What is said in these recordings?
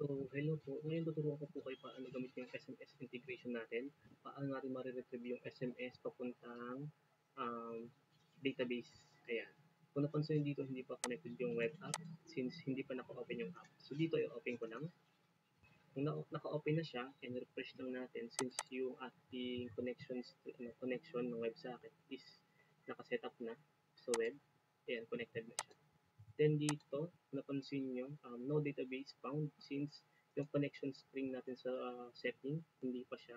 So, hello po. Ngayon tuturuan ko po kayo paano gamitin yung SMS integration natin. Paano natin mariretrieve yung SMS papuntang um, database. Ayan. Kung napansin nyo dito, hindi pa connected yung web app since hindi pa naka-open yung app. So, dito i-open ko lang. Kung naka-open na siya, and refresh lang natin since yung ating connection ng web sa akin is naka-setup na sa web. Ayan, connected na siya. Then dito, napansin nyo, no database found since yung connection string natin sa setting, hindi pa siya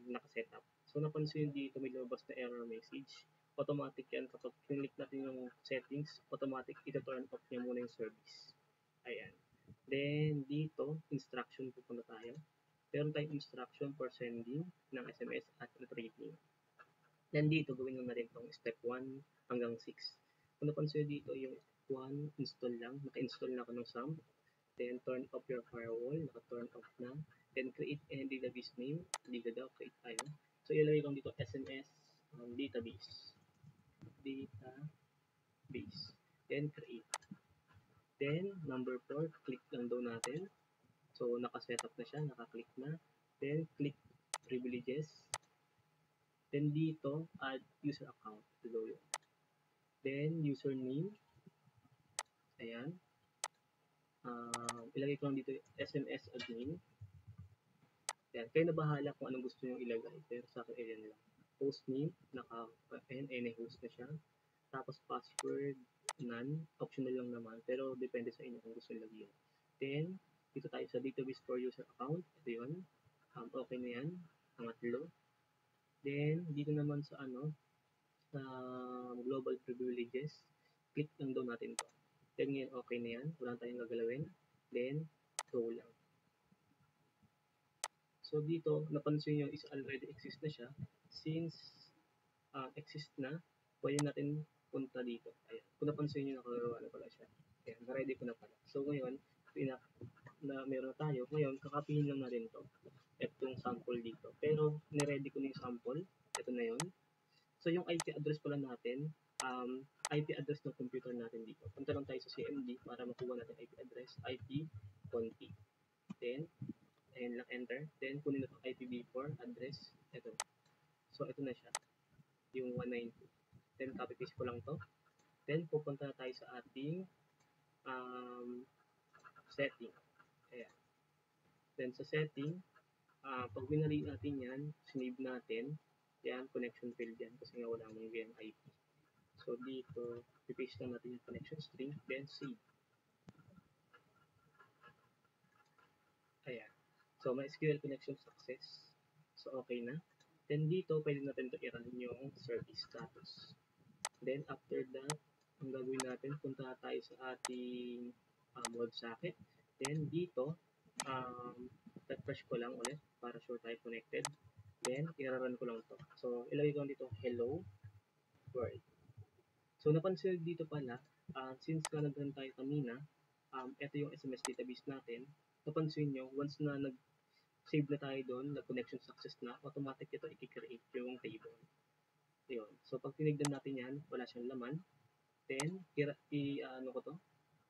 nakasetup. So napansin nyo dito, may lumabas na error message. Automatic yan kapag click natin yung settings, automatic ito-turn off niya muna yung service. Ayan. Then dito, instruction pupunta tayo. Meron tayong instruction for sending ng SMS at retrieving. Then dito, gawin nyo na rin itong step 1 hanggang 6. Kung napansin dito, yung 1, install lang. Naka-install na ako ng SAM. Then, turn off your firewall. Naka-turn off na. Then, create any database name. Liga daw, create tayo. So, ilagay ko dito SMS database. Database. Then, create. Then, number 4, click lang daw natin. So, naka-setup na siya. Naka-click na. Then, click privileges. Then dito, add user account. Below yun. Then, username. Ayan. Ilagay ko lang dito SMS admin. Ayan. Kayo na bahala kung anong gusto nyo ilagay. Pero sa akin, ayan lang. Hostname. Host na siya. Tapos, password. None. Optional lang naman. Pero, depende sa inyo kung gusto nyo lagyan. Then, dito tayo sa database for user account. Ito yun. Okay na yan. Pangatlo. Then, dito naman sa sa global privileges, click lang daw natin to. Then ngayon, okay na yan. Wala tayong gagalawin. Then, go lang. So dito, napansin nyo is already exist na siya. Since exist na, pwede natin punta dito. Ayan. Kung napansin nyo, nakagawa na pala siya. Ayan, na-ready ko na pala. So ngayon, na meron na tayo. Ngayon, kakapihin lang natin to. Itong sample dito. Pero, niready ko na yung sample. Ito na yun. So, yung IP address pala natin, IP address ng computer natin dito. Punta lang tayo sa CMD para makuha natin IP address, IP config. Then, ayan lang, enter. Then, kunin natin IPv4 address. Ito. So, ito na siya. Yung 192. Then, copy paste ko lang to. Then, pupunta na tayo sa ating setting. Ayan. Then, sa setting, pag binali natin yan, sinave natin, yan, connection failed yan kasi nga wala mong VM IP. So, dito, i-paste lang natin yung connection string, then save. Ayan. So, may SQL connection success. So, okay na. Then, dito, pwede natin ito i-run yung service status. Then, after that, ang gagawin natin, punta tayo sa ating web socket. Then, dito, refresh ko lang ulit para sure tayo connected. Then, i-run ko lang to. So, ilagay ko lang dito, hello world. So, napansin dito pala, since nga nag-run tayo kanina, ito yung SMS database natin. Napansin nyo, once na nag-save na tayo doon, nag-connection success na, automatic ito i-create yung table. Yun. So, pag tinignan natin yan, wala siyang laman. Then, ano ko to?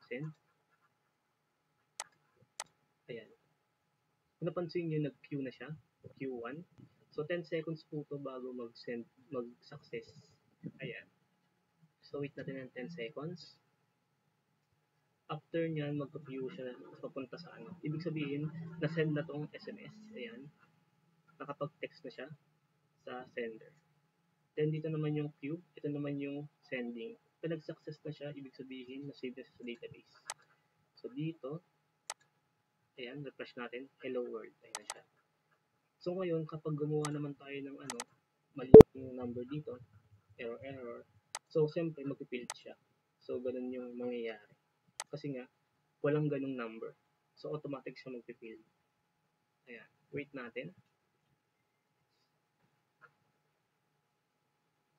Send. Ayan. Kung napansin nyo, nag-queue na siya. Q1. So, 10 seconds po ito bago mag-send, mag-success. Ayan. So, wait natin ng 10 seconds. After nyan, mag-view siya papunta sa ano. Ibig sabihin, na-send na tong SMS. Ayan. Nakapag-text na siya sa sender. Then, dito naman yung queue. Ito naman yung sending. Pag nag-success na siya, ibig sabihin, na-save na siya sa database. So, dito, ayan, refresh natin. Hello world. Ayan na siya. So, ngayon, kapag gumawa naman tayo ng mali yung number dito, error. So, siyempre, mag-field siya. So, ganun yung mangyayari. Kasi nga, walang ganung number. So, automatic siya mag-field. Ayan. Wait natin.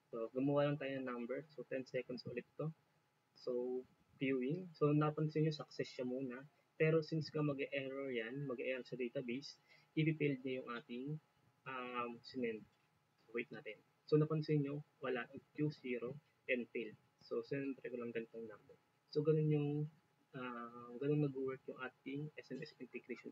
So, gumawa lang tayo ng number. So, 10 seconds ulit to. So, viewing. So, napansin nyo, success siya muna. Pero, since nga mag-error yan, mag-error sa database, i-field niya yung ating sinend. So, wait natin. So, napansin nyo, wala. Q0 and failed. So, siyempre ko lang ganitong number. So, ganun yung ganun nag-work yung ating SMS integration